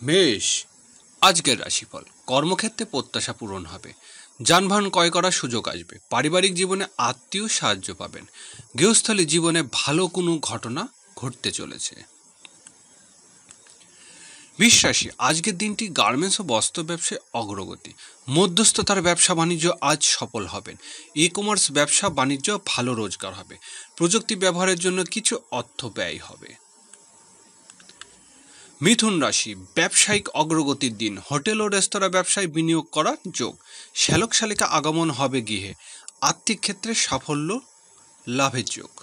মেষ, আজকের রাশিফল। কর্মক্ষেত্রে প্রত্যাশা পূরণ হবে, যানবাহন ক্রয় করার সুযোগ আসবে, পারিবারিক জীবনে আত্মীয় সাহায্য পাবেন, গৃহস্থলী জীবনে ভালো কোনো ঘটনা ঘটতে চলেছে। বৃষ রাশি, আজকের দিনটি গার্মেন্টস ও বস্ত্র ব্যবসায় অগ্রগতি, মধ্যস্থতার ব্যবসা বাণিজ্য আজ সফল হবেন, ই কমার্স ব্যবসা বাণিজ্য ভালো রোজগার হবে, প্রযুক্তি ব্যবহারের জন্য কিছু অর্থ ব্যয় হবে। মিথুন রাশি, ব্যবসায়িক অগ্রগতির দিন, হোটেল ও রেস্তোরাঁ ব্যবসায় বিনিয়োগ করার যোগ, শ্যালক শালিকা আগমন হবে গৃহে, আর্থিক ক্ষেত্রে সাফল্য লাভের যোগ।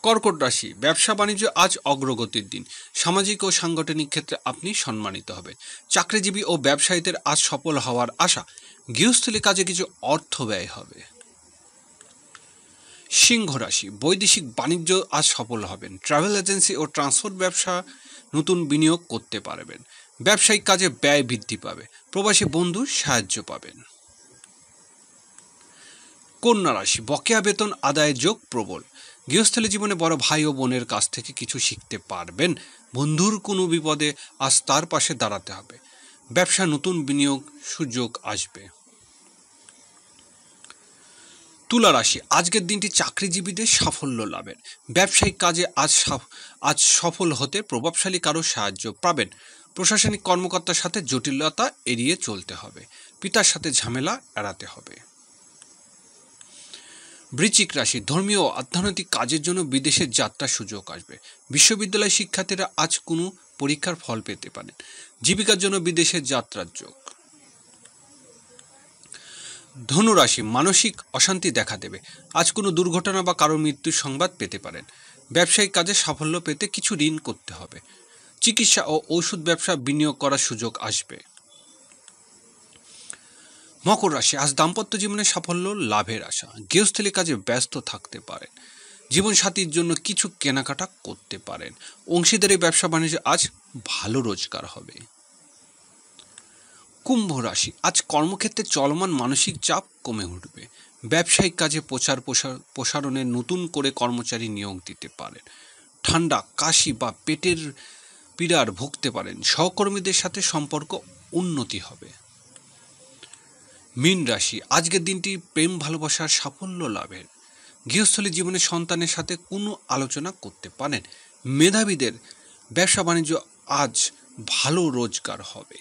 কর্কট রাশি, ব্যবসা বাণিজ্য আজ অগ্রগতির দিন, সামাজিক ও সাংগঠনিক ক্ষেত্রে আপনি সম্মানিত হবেন, চাকরিজীবী ও ব্যবসায়ীদের আজ সফল হওয়ার আশা, গৃহস্থলী কাজে কিছু অর্থ ব্যয় হবে। সিংহ রাশি, বৈদেশিক বাণিজ্য আজ সফল হবেন, ট্রাভেল এজেন্সি ও ট্রান্সপোর্ট ব্যবসা নতুন বিনিয়োগ করতে পারবেন, ব্যবসায়িক কাজে ব্যয় বৃদ্ধি পাবে, প্রবাসী বন্ধুর সাহায্য পাবেন। কন্যা রাশি, বকেয়া বেতন আদায়ের যোগ প্রবল, গৃহস্থলী জীবনে বড় ভাই ও বোনের কাছ থেকে কিছু শিখতে পারবেন, বন্ধুর কোনো বিপদে আজ তার পাশে দাঁড়াতে হবে, ব্যবসা নতুন বিনিয়োগ সুযোগ আসবে। তুলা রাশি, আজকের দিনটি চাকরিজীবীদের সাফল্য লাভের, ব্যবসায়িক কাজে আজ সফল হতে প্রভাবশালী কারো সাহায্য পাবেন, প্রশাসনিক কর্মকর্তার সাথে জটিলতা এড়িয়ে চলতে হবে, পিতার সাথে ঝামেলা এড়াতে হবে। বৃশ্চিক রাশি, ধর্মীয় ও অর্থনৈতিক কাজের জন্য বিদেশের যাত্রার সুযোগ আসবে, বিশ্ববিদ্যালয় শিক্ষার্থীরা আজ কোনো পরীক্ষার ফল পেতে পারেন, জীবিকার জন্য বিদেশের যাত্রার যোগ। ধনুরাশি, মানসিক অশান্তি দেখা দেবে, আজ কোনো দুর্ঘটনা বা কারো মৃত্যুর সংবাদ পেতে পারেন, ব্যবসায়িক কাজে সাফল্য পেতে কিছু ঋণ করতে হবে, চিকিৎসা ও ওষুধ ব্যবসা বিনিয়োগ করার সুযোগ আসবে। মকর রাশি, আজ দাম্পত্য জীবনে সাফল্য লাভের আশা, গৃহস্থলী কাজে ব্যস্ত থাকতে পারেন, জীবনসাথীর জন্য কিছু কেনাকাটা করতে পারেন, অংশীদারি ব্যবসা বাণিজ্য আজ ভালো রোজগার হবে। কুম্ভ রাশি, আজ কর্মক্ষেত্রে চলমান মানসিক চাপ কমে উঠবে, ব্যবসায়িক কাজে প্রসারণে নতুন করে কর্মচারী নিয়োগ দিতে পারেন, ঠান্ডা কাশি বা পেটের পীড়ার ভুগতে পারেন, সহকর্মীদের সাথে সম্পর্ক উন্নতি হবে। মীন রাশি, আজকের দিনটি প্রেম ভালোবাসার সাফল্য লাভের, গৃহস্থলী জীবনে সন্তানের সাথে কোনো আলোচনা করতে পারেন, মেধাবীদের ব্যবসা বাণিজ্য আজ ভালো রোজগার হবে।